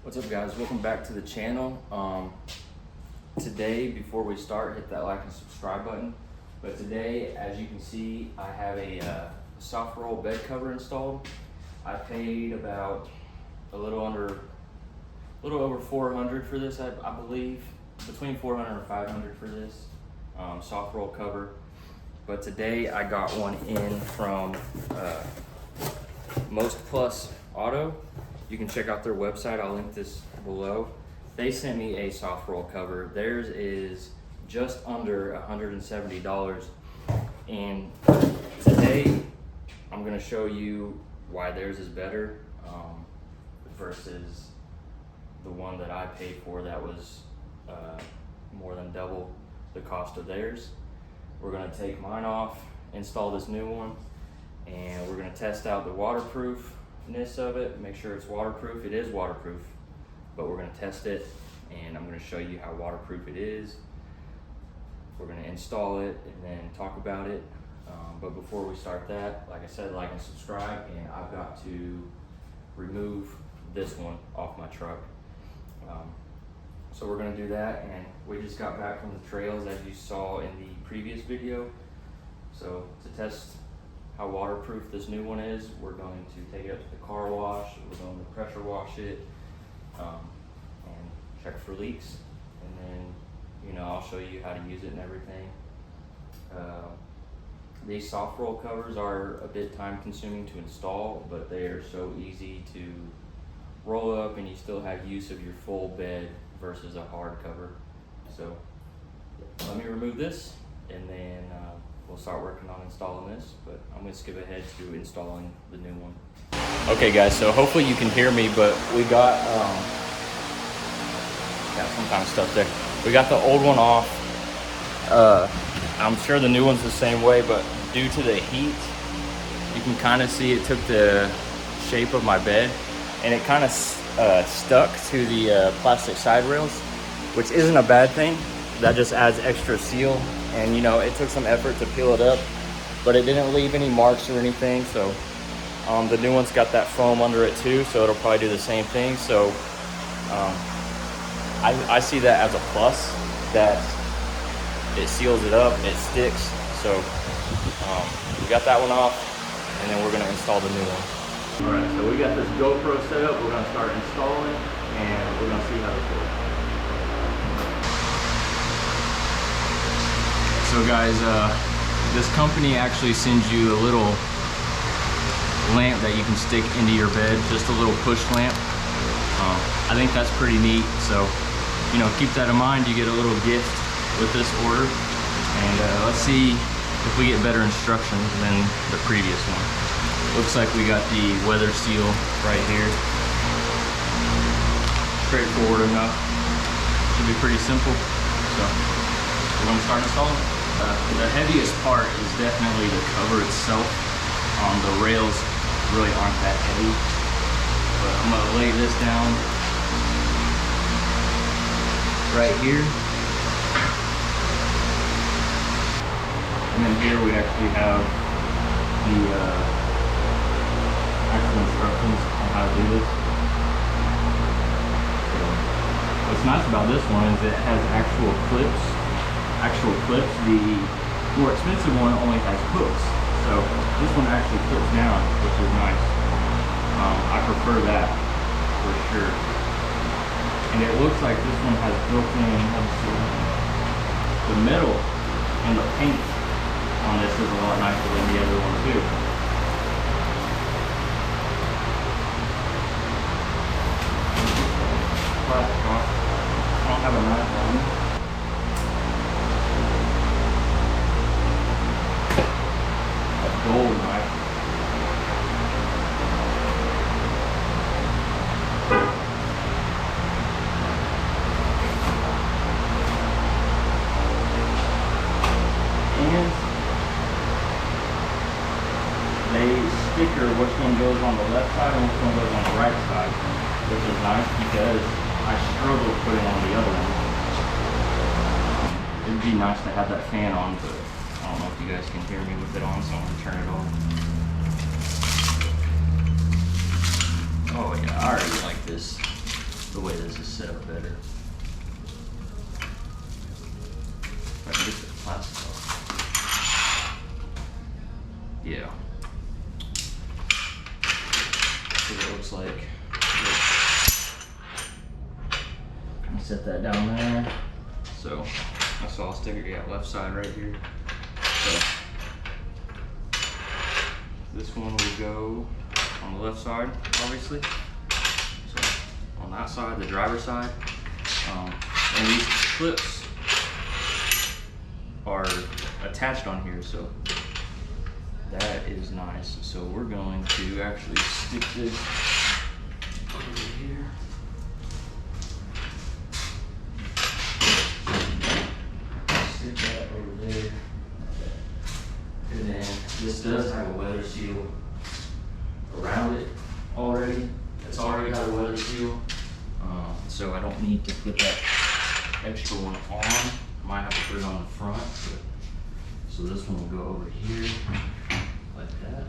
What's up, guys? Welcome back to the channel. Today, before we start, hit that like and subscribe button. But today, as you can see, I have a soft roll bed cover installed. I paid about a little over 400 for this, I believe, between 400 and 500 for this soft roll cover. But today I got one in from Most Plus Auto. You can check out their website. I'll link this below. They sent me a soft roll cover. Theirs is just under $170. And today I'm gonna show you why theirs is better versus the one that I paid for that was more than double the cost of theirs. We're gonna take mine off, install this new one, and we're gonna test out the waterproofness of it, make sure it's waterproof. It is waterproof, but we're gonna test it, and I'm gonna show you how waterproof it is. We're gonna install it and then talk about it. But before we start that, like I said, like and subscribe, and I've got to remove this one off my truck. So we're gonna do that, and we just got back from the trails as you saw in the previous video. So to test how waterproof this new one is, we're going to take it up to the car wash, we're going to pressure wash it, and check for leaks, and then I'll show you how to use it and everything. These soft roll covers are a bit time consuming to install, but they are so easy to roll up, and you still have use of your full bed versus a hard cover. So let me remove this, and then we'll start working on installing this, but I'm gonna skip ahead to installing the new one. Okay guys, so hopefully you can hear me, but we got some kind of stuff there. We got the old one off. I'm sure the new one's the same way, but due to the heat, you can kind of see it took the shape of my bed, and it kind of stuck to the plastic side rails, which isn't a bad thing. That just adds extra seal, and it took some effort to peel it up, but it didn't leave any marks or anything. So the new one's got that foam under it too, so it'll probably do the same thing. So I see that as a plus, that it seals it up, it sticks. So we got that one off, and then we're gonna install the new one. All right, so we got this GoPro set up. We're gonna start installing, and we're gonna see how this goes. So guys, this company actually sends you a little lamp that you can stick into your bed, just a little push lamp. I think that's pretty neat. So, keep that in mind. You get a little gift with this order, and let's see if we get better instructions than the previous one. Looks like we got the weather seal right here. Straightforward enough. Should be pretty simple. So we're gonna start installing. The heaviest part is definitely the cover itself. The rails really aren't that heavy, but I'm gonna lay this down right here. And then here we actually have the actual instructions on how to do this. So what's nice about this one is it has actual clips. The more expensive one only has hooks, so this one actually clips down, which is nice. I prefer that for sure. And it looks like this one has built-in, the metal and the paint on this is a lot nicer than the other one too. I don't have a knife on me. Gold knife. And they sticker which one goes on the left side and which one goes on the right side, which is nice because I struggle putting on the other one. It'd be nice to have that fan on, but I don't know if you guys can hear me with it on, so I'm gonna turn it on. Oh yeah, I already like this. the way this is set up better. I can get the plastic off. Yeah. See what it looks like. Set that down there. So I saw a sticker, yeah, left side right here. So this one will go on the left side, obviously. So on that side, the driver's side. And these clips are attached on here, so that is nice. So we're going to actually stick this over here. Stick that over there. And then this does have a weather seal around it already. It's already got a weather seal. So I don't need to put that extra one on. Might have to put it on the front. So this one will go over here like that.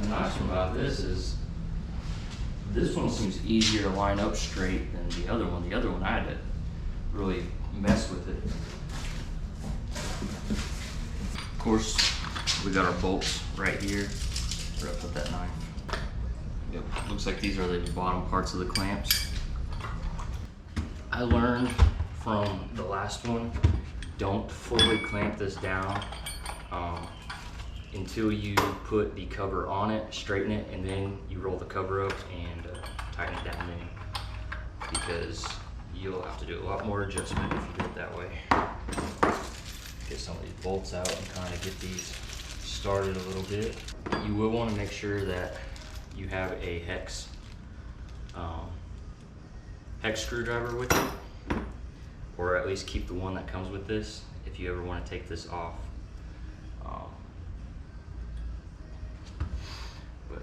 The nice one about this is this one seems easier to line up straight than the other one. The other one I had to really mess with it. Of course, we got our bolts right here. Where did I put that knife? Yep, looks like these are the bottom parts of the clamps. I learned from the last one, don't fully clamp this down until you put the cover on it, straighten it, and then you roll the cover up and tighten it down in, because you'll have to do a lot more adjustment if you do it that way. Get some of these bolts out and kind of get these started a little bit. You will want to make sure that you have a hex screwdriver with you, or at least keep the one that comes with this if you ever want to take this off. But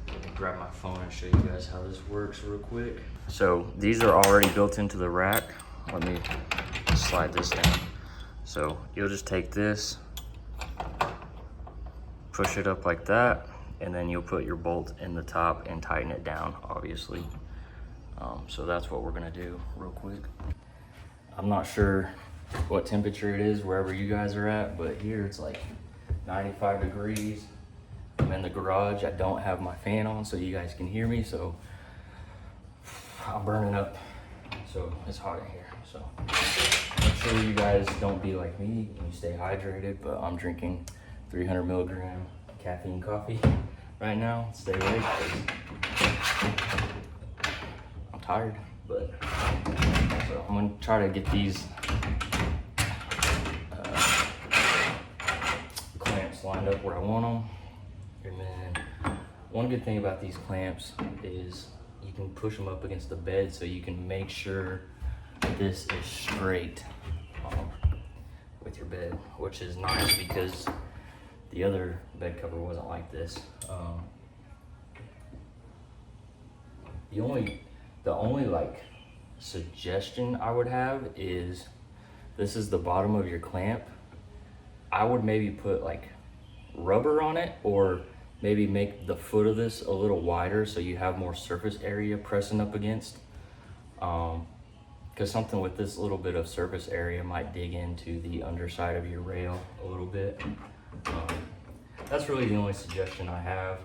let me grab my phone and show you guys how this works real quick. So these are already built into the rack. Let me slide this down. So you'll just take this, push it up like that, and then you'll put your bolt in the top and tighten it down, obviously. So that's what we're gonna do real quick. I'm not sure what temperature it is wherever you guys are at, but here it's like 95 degrees. I'm in the garage. I don't have my fan on so you guys can hear me, so I'm burning up. So it's hot in here. So make sure you guys don't be like me and you stay hydrated, but I'm drinking 300 milligram caffeine coffee right now. Stay awake. I'm tired, but so I'm gonna try to get these clamps lined up where I want them. And then one good thing about these clamps is you can push them up against the bed so you can make sure this is straight with your bed, which is nice because the other bed cover wasn't like this. The only like suggestion I would have is, this is the bottom of your clamp. I would maybe put like rubber on it, or maybe make the foot of this a little wider so you have more surface area pressing up against. Because something with this little bit of surface area might dig into the underside of your rail a little bit. That's really the only suggestion I have.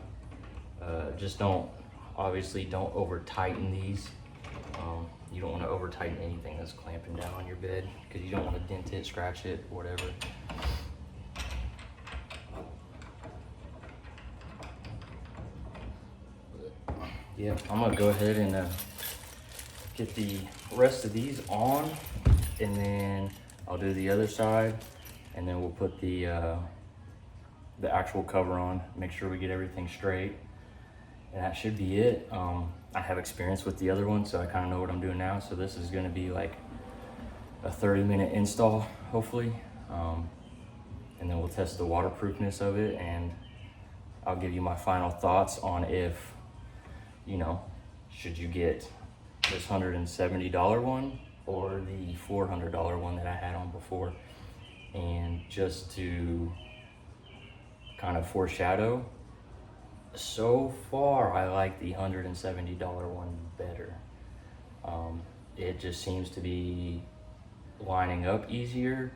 Just obviously don't over tighten these. You don't want to over tighten anything that's clamping down on your bed, because you don't want to dent it, scratch it, whatever. Yeah, I'm gonna go ahead and get the rest of these on, and then I'll do the other side, and then we'll put the actual cover on, make sure we get everything straight, and that should be it. I have experience with the other one, so I kind of know what I'm doing now. So this is gonna be like a 30-minute install, hopefully. And then we'll test the waterproofness of it, and I'll give you my final thoughts on if, you know, should you get this $170 one or the $400 one that I had on before. And just to kind of foreshadow, so far I like the $170 one better. It just seems to be lining up easier.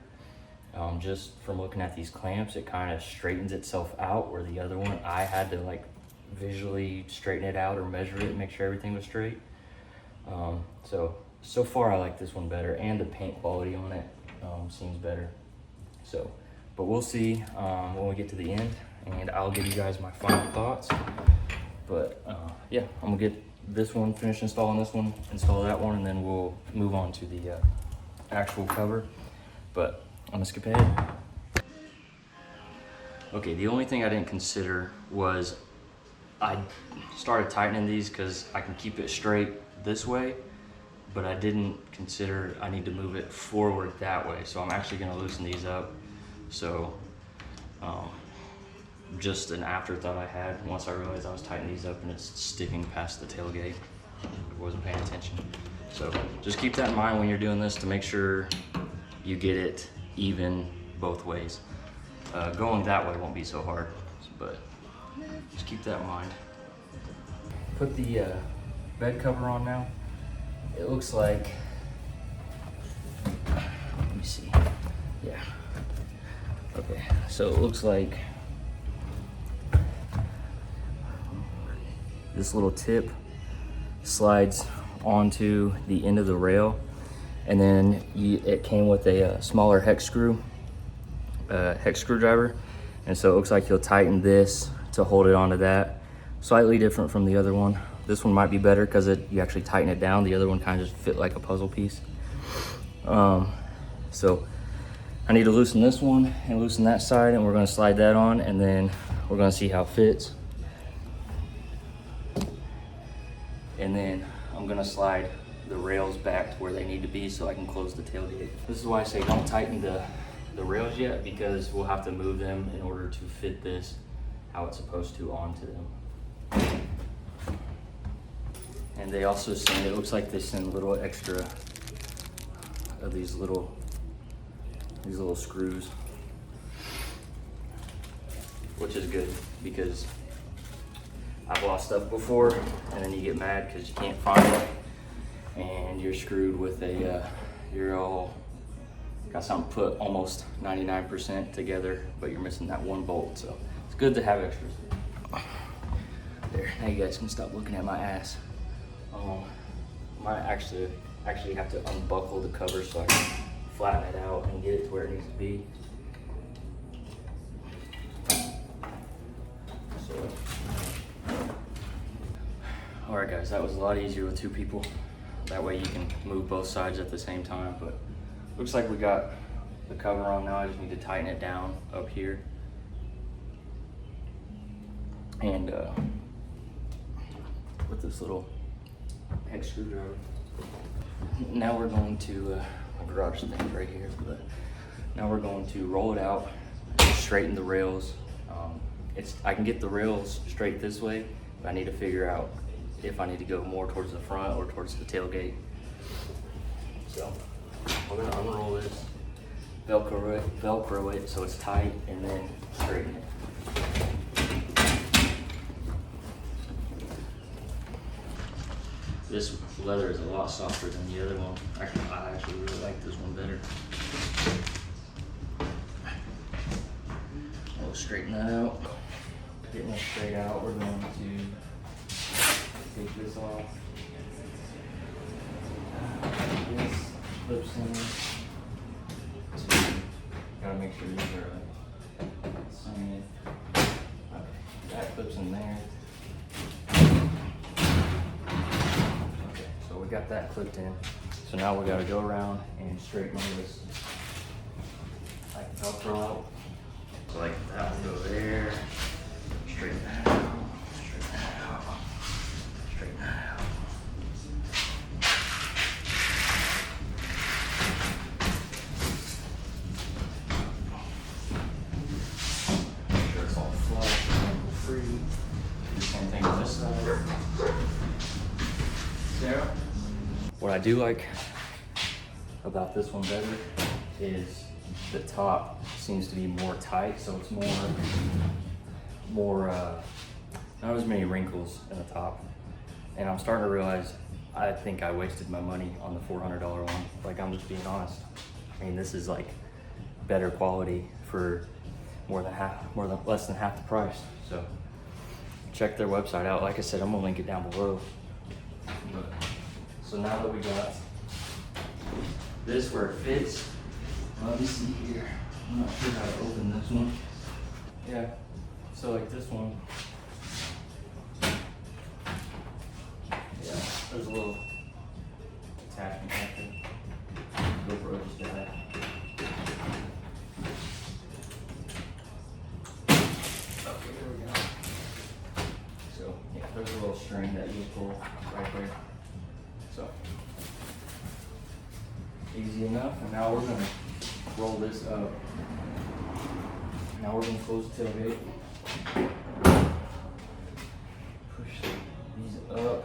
Just from looking at these clamps, it kind of straightens itself out, where the other one I had to like visually straighten it out or measure it and make sure everything was straight. So far I like this one better, and the paint quality on it seems better. So, but we'll see when we get to the end, and I'll give you guys my final thoughts. But yeah, I'm gonna get this one, finish installing this one, install that one, and then we'll move on to the actual cover. But I'm gonna skip ahead. Okay, the only thing I didn't consider was I started tightening these because I can keep it straight this way, but I didn't consider I need to move it forward that way. So I'm actually gonna loosen these up. So just an afterthought I had once I realized I was tightening these up and it's sticking past the tailgate. I wasn't paying attention. So just keep that in mind when you're doing this, to make sure you get it even both ways. Going that way won't be so hard, but just keep that in mind. Put the bed cover on now. It looks like, let me see, yeah. Okay, so it looks like this little tip slides onto the end of the rail, and then it came with a smaller hex screwdriver, and so it looks like you'll tighten this to hold it onto that. Slightly different from the other one. This one might be better because you actually tighten it down. The other one kind of just fit like a puzzle piece. So I need to loosen this one and loosen that side, and we're going to slide that on, and then we're going to see how it fits. And then I'm going to slide the rails back to where they need to be so I can close the tailgate. This is why I say don't tighten the rails yet, because we'll have to move them in order to fit this how it's supposed to onto them. And they also send, it looks like they send a little extra of these little screws, which is good because I've lost stuff before, and then you get mad because you can't find it, and you're screwed with you're all got something put almost 99% together, but you're missing that one bolt. So it's good to have extras. There, now you guys can stop looking at my ass. Might actually have to unbuckle the cover so I can flatten it out and get it to where it needs to be. All right guys, that was a lot easier with 2 people. That way you can move both sides at the same time. But looks like we got the cover on now. I just need to tighten it down up here. And with this little hex screwdriver. Now we're going to, my garage thing right here, but now we're going to roll it out, straighten the rails. I can get the rails straight this way, but I need to figure out if I need to go more towards the front or towards the tailgate. So we're gonna unroll this, Velcro it so it's tight, and then straighten it. This leather is a lot softer than the other one. I actually really like this one better. We'll straighten that out. Getting it straight out, we're going to take this off. This clips in. Gotta make sure these are same. Okay, that clips in there. Okay, so we got that clipped in. So now we gotta go around and straighten all this. Like Velcro out. So like that one go there. Straighten that out. Straighten that out. Straighten that out. Make sure it's all flush, wrinkle free. Do the same thing on this side. Sarah? What I do like about this one better is the top seems to be more tight, so it's more not as many wrinkles in the top. And I'm starting to realize I think I wasted my money on the $400 one. Like, I'm just being honest. I mean, this is like better quality for less than half the price. So check their website out. Like I said, I'm gonna link it down below. So now that we got this where it fits, let me see here. I'm not sure how to open this one. Yeah, so like this one, yeah, there's a little attachment after. GoPro just died. Okay, there we go. So yeah, there's a little string that you pull right there. So easy enough, and now we're gonna roll this up. Now we're gonna close the tailgate. Push these up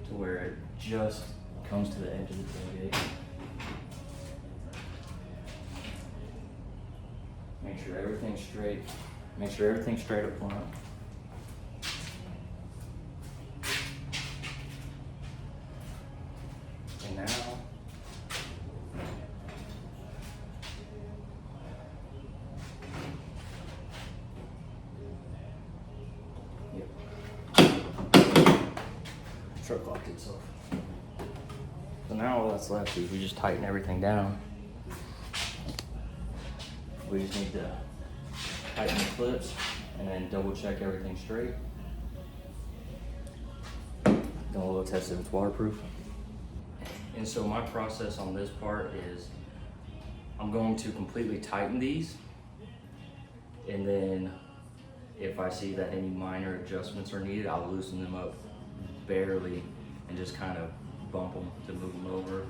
to where it just comes to the edge of the tailgate. Make sure everything's straight. Make sure everything's straight up front. And now, truck locked itself. So now all that's left is we just tighten everything down. We just need to tighten the clips and then double check everything straight. Then we'll go test if it's waterproof. And so my process on this part is I'm going to completely tighten these, and then if I see that any minor adjustments are needed, I'll loosen them up barely and just kind of bump them to move them over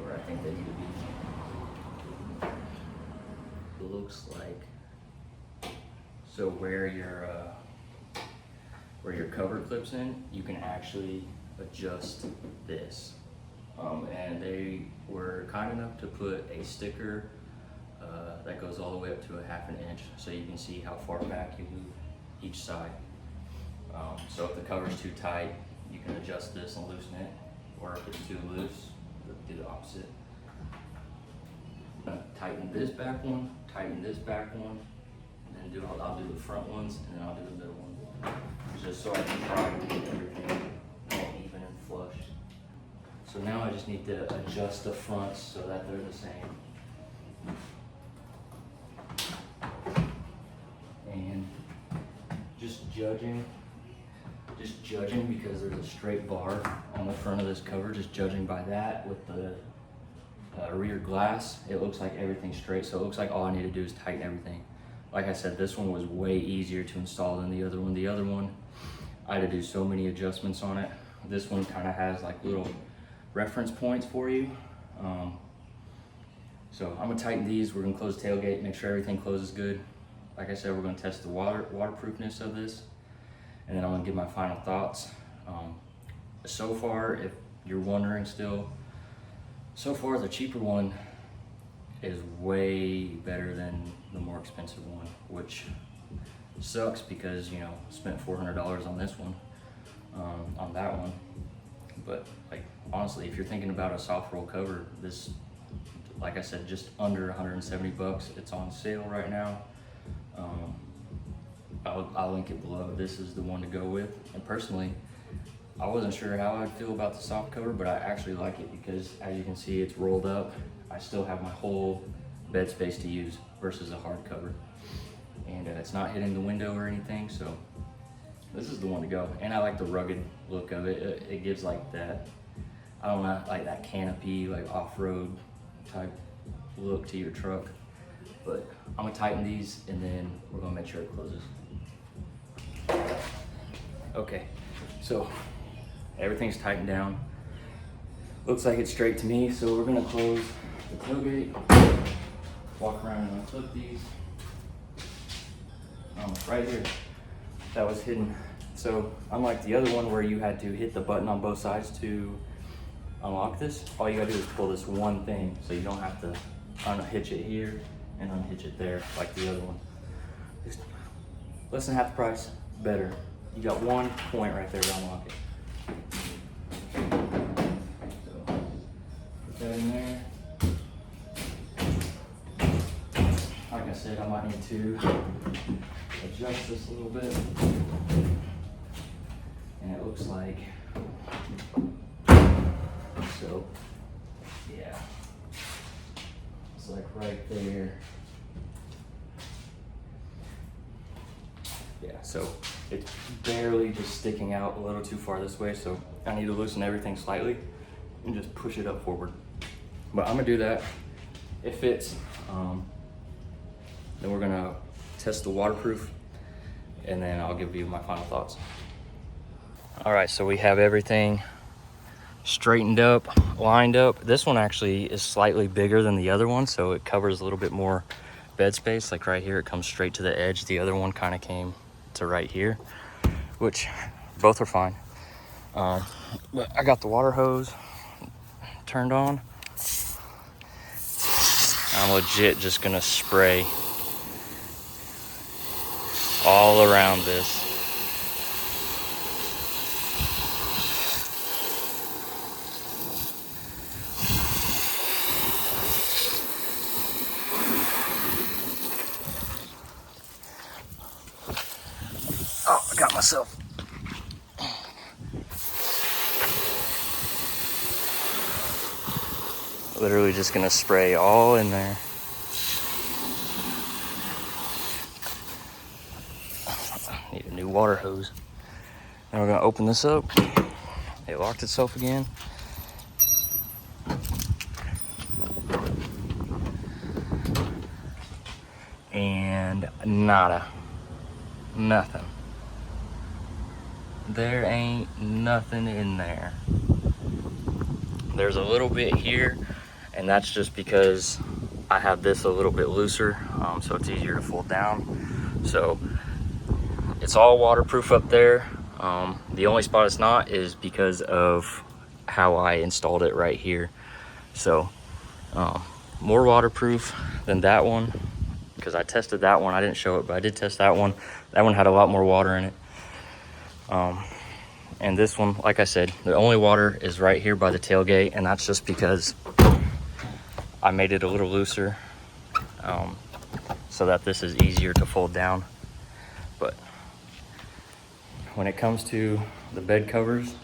where I think they need to be. It looks like, so where your cover clips in, you can actually adjust this. And they were kind enough to put a sticker that goes all the way up to a ½ inch, so you can see how far back you move each side. So if the cover's too tight, you can adjust this and loosen it, or if it's too loose, do the opposite. Tighten this back one, and then I'll do the front ones, and then I'll do the middle one, just so I can try to keep everything all even and flush. So now I just need to adjust the fronts so that they're the same. And just judging because there's a straight bar on the front of this cover, just judging by that with the rear glass, it looks like everything's straight. So it looks like all I need to do is tighten everything. Like I said, this one was way easier to install than the other one. The other one, I had to do so many adjustments on it. This one kind of has like little reference points for you. So I'm gonna tighten these. We're gonna close the tailgate, make sure everything closes good. Like I said, we're gonna test the waterproofness of this, and then I'm gonna give my final thoughts. So far, if you're wondering still, so far the cheaper one is way better than the more expensive one, which sucks because, you know, spent $400 on this one, on that one. But like, honestly, if you're thinking about a soft roll cover, this, like I said, just under 170 bucks. It's on sale right now. I'll link it below. This is the one to go with. And personally, I wasn't sure how I'd feel about the soft cover, but I actually like it because, as you can see, it's rolled up. I still have my whole bed space to use versus a hard cover. And it's not hitting the window or anything, so this is the one to go. And I like the rugged look of it. It gives like that, I don't know, like that canopy, like off-road type look to your truck. But I'm gonna tighten these and then we're gonna make sure it closes. Okay, so everything's tightened down. Looks like it's straight to me, so we're gonna close the tailgate, walk around and unclip these. Right here, that was hidden. So unlike the other one where you had to hit the button on both sides to unlock this, all you gotta do is pull this one thing, so you don't have to unhitch it here and unhitch it there like the other one. Just less than half the price, better. You got 1 point right there to unlock it. So, put that in there. Like I said, I might need to adjust this a little bit. And it looks like, so, yeah. It's like right there. Yeah, so it's barely just sticking out a little too far this way, so I need to loosen everything slightly and just push it up forward. But I'm gonna do that. It fits. Then we're gonna test the waterproof, and then I'll give you my final thoughts. All right, so we have everything straightened up, lined up. This one actually is slightly bigger than the other one, so it covers a little bit more bed space. Like right here, it comes straight to the edge. The other one kind of came to right here, which both are fine. But I got the water hose turned on. I'm legit just gonna spray all around this. Oh, I got myself. Literally just gonna spray all in there. Need a new water hose. Now we're gonna open this up. It locked itself again. And nada. Nothing. There ain't nothing in there. There's a little bit here, and that's just because I have this a little bit looser, so it's easier to fold down. So it's all waterproof up there. The only spot it's not is because of how I installed it right here. So more waterproof than that one, because I tested that one. I didn't show it, but I did test that one. That one had a lot more water in it. And this one, like I said, the only water is right here by the tailgate, and that's just because I made it a little looser, so that this is easier to fold down. But when it comes to the bed covers,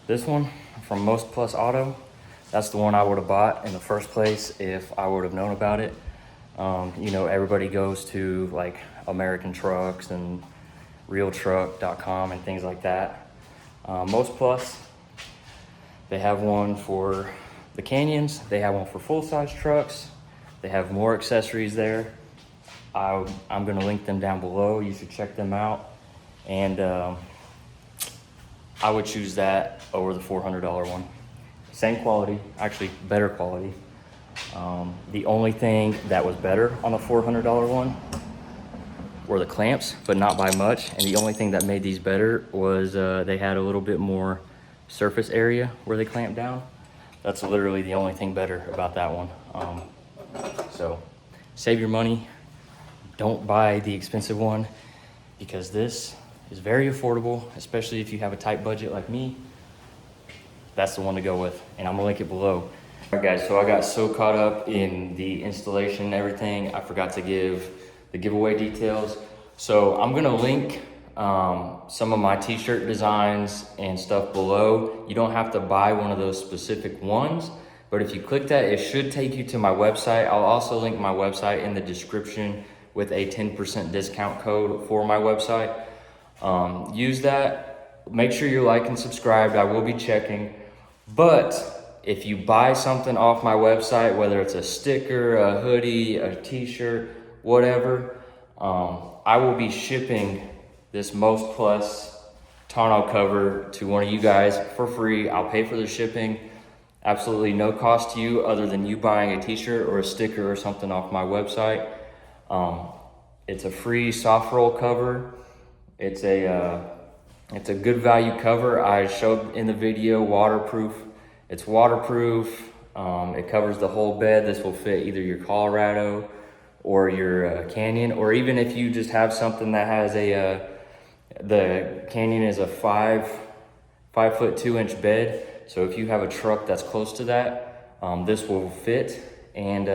this one from Most Plus Auto, that's the one I would have bought in the first place if I would have known about it. You know, everybody goes to like American Trucks and realtruck.com and things like that. Most Plus, they have one for the Canyons, they have one for full-size trucks, they have more accessories there. I'm going to link them down below. You should check them out. And I would choose that over the $400 one. Same quality, actually better quality. The only thing that was better on the $400 one were the clamps, but not by much. And the only thing that made these better was they had a little bit more surface area where they clamp down. That's literally the only thing better about that one. So save your money. Don't buy the expensive one, because this is very affordable, especially if you have a tight budget like me. That's the one to go with, and I'm gonna link it below. All right guys, so I got so caught up in the installation and everything, I forgot to give the giveaway details. So I'm gonna link some of my t-shirt designs and stuff below. You don't have to buy one of those specific ones, but if you click that, it should take you to my website. I'll also link my website in the description with a 10% discount code for my website. Use that. Make sure you're like and subscribed. I will be checking. But if you buy something off my website, whether it's a sticker, a hoodie, a t-shirt, whatever, I will be shipping this Most Plus tonneau cover to one of you guys for free. I'll pay for the shipping. Absolutely no cost to you other than you buying a t-shirt or a sticker or something off my website. It's a free soft roll cover. It's a good value cover. I showed in the video waterproof. It's waterproof. It covers the whole bed. This will fit either your Colorado or your Canyon, or even if you just have something that has the Canyon is a 5'2" bed. So if you have a truck that's close to that, this will fit. And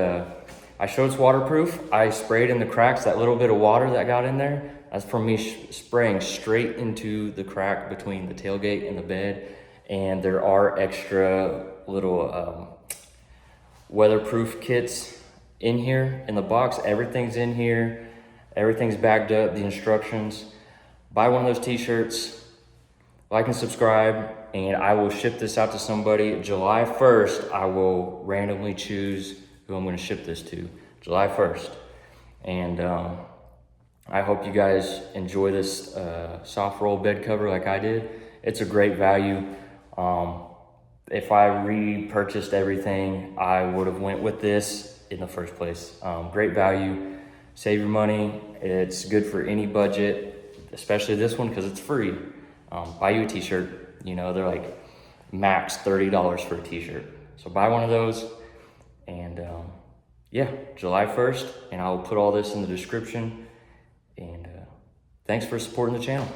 I showed it's waterproof. I sprayed in the cracks. That little bit of water that got in there, that's from me spraying straight into the crack between the tailgate and the bed. And there are extra little weatherproof kits in here in the box. Everything's in here. Everything's bagged up, the instructions. Buy one of those t-shirts, like and subscribe, and I will ship this out to somebody. July 1st, I will randomly choose who I'm gonna ship this to. July 1st. And I hope you guys enjoy this soft roll bed cover like I did. It's a great value. If I repurchased everything, I would have went with this in the first place. Great value, save your money. It's good for any budget, especially this one because it's free. Buy you a t-shirt, you know, they're like max $30 for a t-shirt. So buy one of those, and yeah, July 1st, and I'll put all this in the description. And thanks for supporting the channel.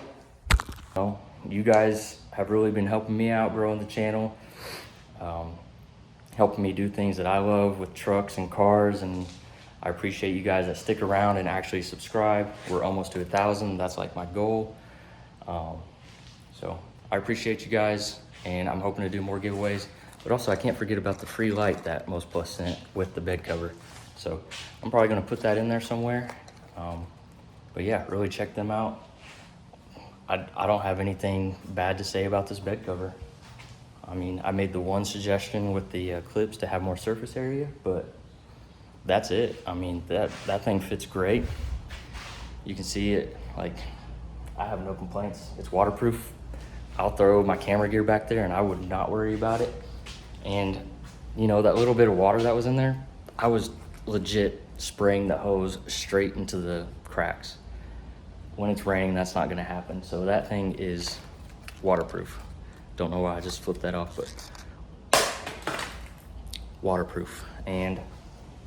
Well, you guys have really been helping me out growing the channel, helping me do things that I love with trucks and cars, and I appreciate you guys that stick around and actually subscribe. We're almost to 1,000. That's like my goal. So I appreciate you guys, and I'm hoping to do more giveaways. But also, I can't forget about the free light that Most Plus sent with the bed cover. So I'm probably gonna put that in there somewhere. But yeah, really check them out. I don't have anything bad to say about this bed cover. I mean, I made the one suggestion with the clips to have more surface area, but that's it. I mean, that thing fits great. You can see it, like, I have no complaints. It's waterproof. I'll throw my camera gear back there and I would not worry about it. And you know, that little bit of water that was in there, I was legit spraying the hose straight into the cracks. When it's raining, that's not gonna happen. So that thing is waterproof. Don't know why I just flipped that off, but waterproof. And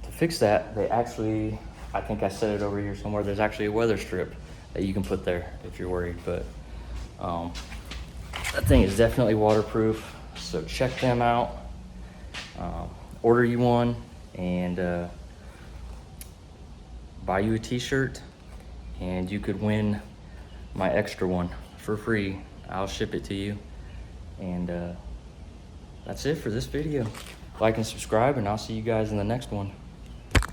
to fix that, they actually, I think I set it over here somewhere, there's actually a weather strip that you can put there if you're worried. But that thing is definitely waterproof, so check them out. Order you one, and buy you a t-shirt, and you could win my extra one for free. I'll ship it to you. And that's it for this video. Like and subscribe, and I'll see you guys in the next one.